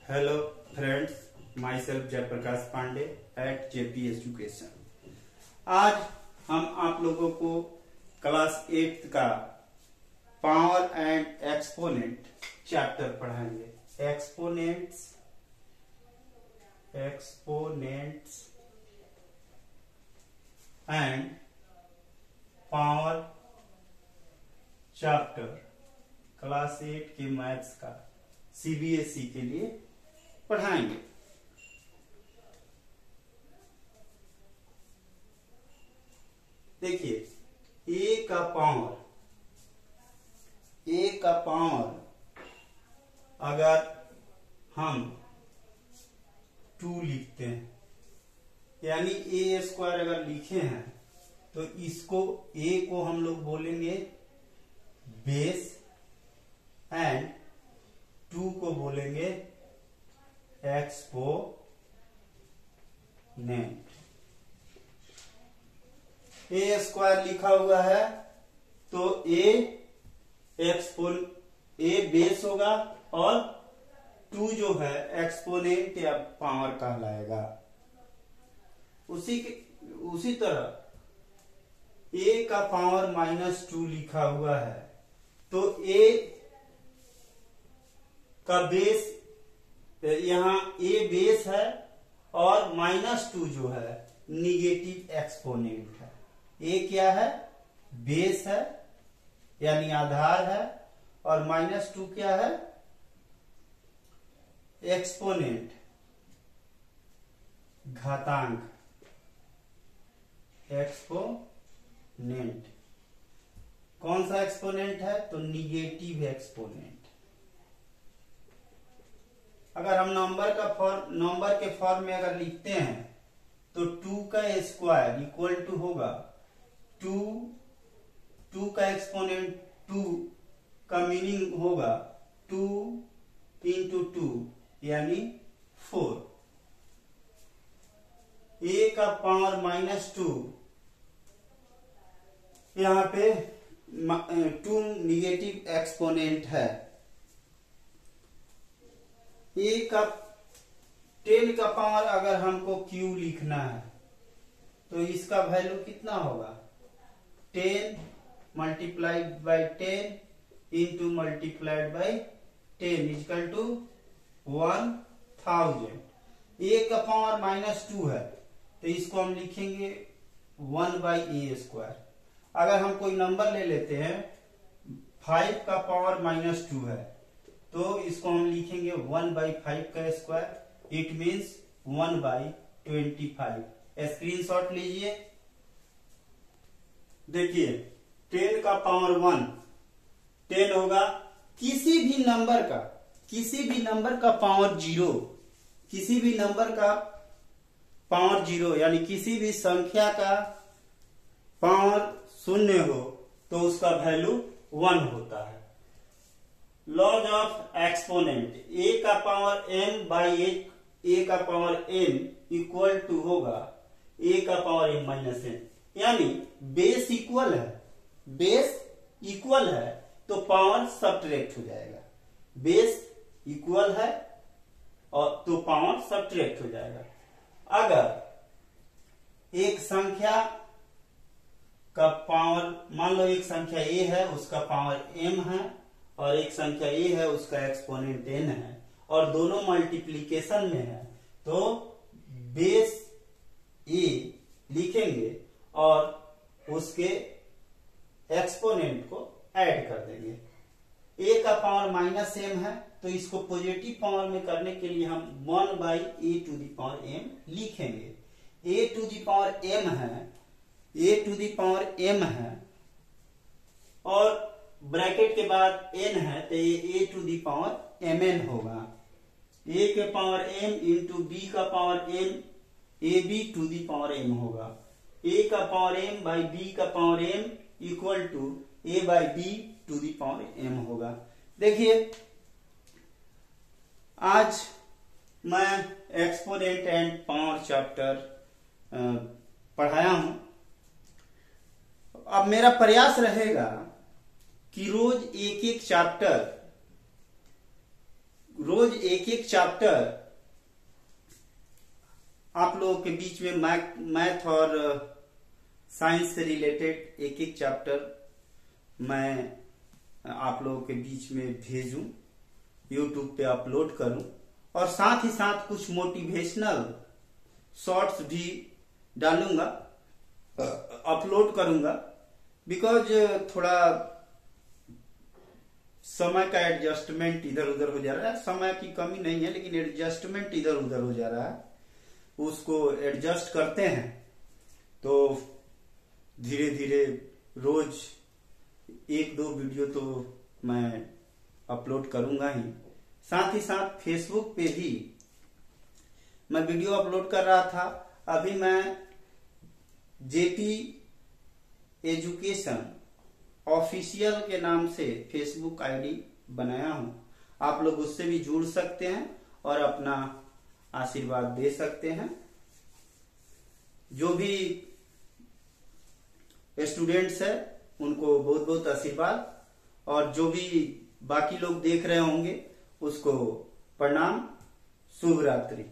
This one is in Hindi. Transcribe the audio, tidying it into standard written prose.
Hello friends, myself Jayprakash Pandey at JP education. आज हम आप लोगों को क्लास 8 का पावर एंड एक्सपोनेंट चैप्टर पढ़ाएंगे। Exponents and power chapter class 8 के मैथ्स का सीबीएसई के लिए पढ़ाएंगे। देखिए, ए का पावर अगर हम 2 लिखते हैं, यानी ए स्क्वायर अगर लिखे हैं तो इसको ए को हम लोग बोलेंगे बेस एंड 2 को बोलेंगे एक्सपोनेंट। ए स्क्वायर लिखा हुआ है तो ए बेस होगा और 2 जो है एक्सपोनेंट या पावर कहलाएगा। उसी तरह ए का पावर -2 लिखा हुआ है तो ए का बेस, यहां ए बेस है और -2 जो है निगेटिव एक्सपोनेंट है। ए क्या है? बेस है यानी आधार है, और -2 क्या है? एक्सपोनेंट, घातांक, एक्सपोनेंट। कौन सा एक्सपोनेंट है? तो निगेटिव एक्सपोनेंट। अगर हम नंबर के फॉर्म में अगर लिखते हैं तो 2 का स्क्वायर इक्वल टू होगा 2 का एक्सपोनेंट 2 का मीनिंग होगा 2 इंटू 2 यानी 4। ए का पावर -2, यहां पे 2 निगेटिव एक्सपोनेंट है। ए का 10 का पावर अगर हमको क्यू लिखना है तो इसका वैल्यू कितना होगा? 10 multiplied by 10 into multiplied by 10 equal to 1000। A का पावर -2 है तो इसको हम लिखेंगे 1/a²। अगर हम कोई नंबर ले लेते हैं, 5 का पावर -2 है तो इसको हम लिखेंगे 1/5 का स्क्वायर। It means 1/25। स्क्रीनशॉट लीजिए। देखिए, 10 का पावर 1 10 होगा। किसी भी नंबर का पावर 0, किसी भी नंबर का पावर 0 यानी किसी भी संख्या का पावर 0 हो तो उसका वैल्यू 1 होता है। लॉज ऑफ एक्सपोनेंट, ए का पावर m बाई ए का पावर m इक्वल टू होगा ए का पावर m-n, यानी बेस इक्वल है तो पावर सब्ट्रैक्ट हो जाएगा। बेस इक्वल है और तो पावर सब्ट्रैक्ट हो जाएगा। अगर एक संख्या का पावर, मान लो एक संख्या a है, उसका पावर m है, और एक संख्या a है, उसका एक्सपोनेंट n है, और दोनों मल्टीप्लीकेशन में है, तो बेस a लिखेंगे और उसके एक्सपोनेंट को ऐड कर देंगे। a का पावर -m है तो इसको पॉजिटिव पावर में करने के लिए हम 1/a⁴m लिखेंगे। a⁴m है और ब्रैकेट के बाद n है तो ये a⁴mn होगा। a के पावर m इंटू b का पावर m ab⁴m होगा। a का पावर m बाई b का power m equal to a/b⁴m होगा। देखिए, आज मैं एक्सपोनेंट एंड पावर चैप्टर पढ़ाया हूं। अब मेरा प्रयास रहेगा कि रोज एक एक चैप्टर रोज एक एक चैप्टर आप लोगों के बीच में मैथ और साइंस से रिलेटेड एक एक चैप्टर मैं आप लोगों के बीच में भेजूं, यूट्यूब पे अपलोड करूं और साथ ही साथ कुछ मोटिवेशनल शॉर्ट्स भी डालूंगा, अपलोड करूंगा। बिकॉज थोड़ा समय का एडजस्टमेंट इधर उधर हो जा रहा है। समय की कमी नहीं है, लेकिन एडजस्टमेंट इधर उधर हो जा रहा है, उसको एडजस्ट करते हैं। तो धीरे धीरे रोज एक दो वीडियो तो मैं अपलोड करूंगा ही। साथ ही साथ फेसबुक पे भी मैं वीडियो अपलोड कर रहा था। अभी मैं जेपी एजुकेशन ऑफिशियल के नाम से फेसबुक आईडी बनाया हूं। आप लोग उससे भी जुड़ सकते हैं और अपना आशीर्वाद दे सकते हैं। जो भी स्टूडेंट्स है उनको बहुत बहुत आशीर्वाद, और जो भी बाकी लोग देख रहे होंगे उसको प्रणाम, शुभ रात्रि।